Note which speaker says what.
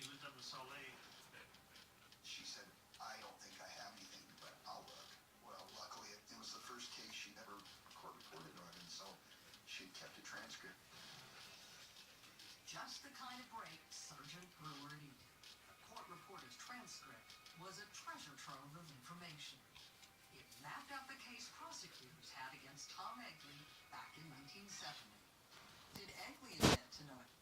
Speaker 1: She lived up in Salt Lake.
Speaker 2: She said, I don't think I have anything, but I'll look. Well, luckily, it was the first case she'd ever court reported on, and so she'd kept a transcript.
Speaker 3: Just the kind of break Sergeant Brewer needed. The court reporter's transcript was a treasure trove of information. It mapped out the case prosecutors had against Tom Egley back in 1970. Did Egley admit to knowing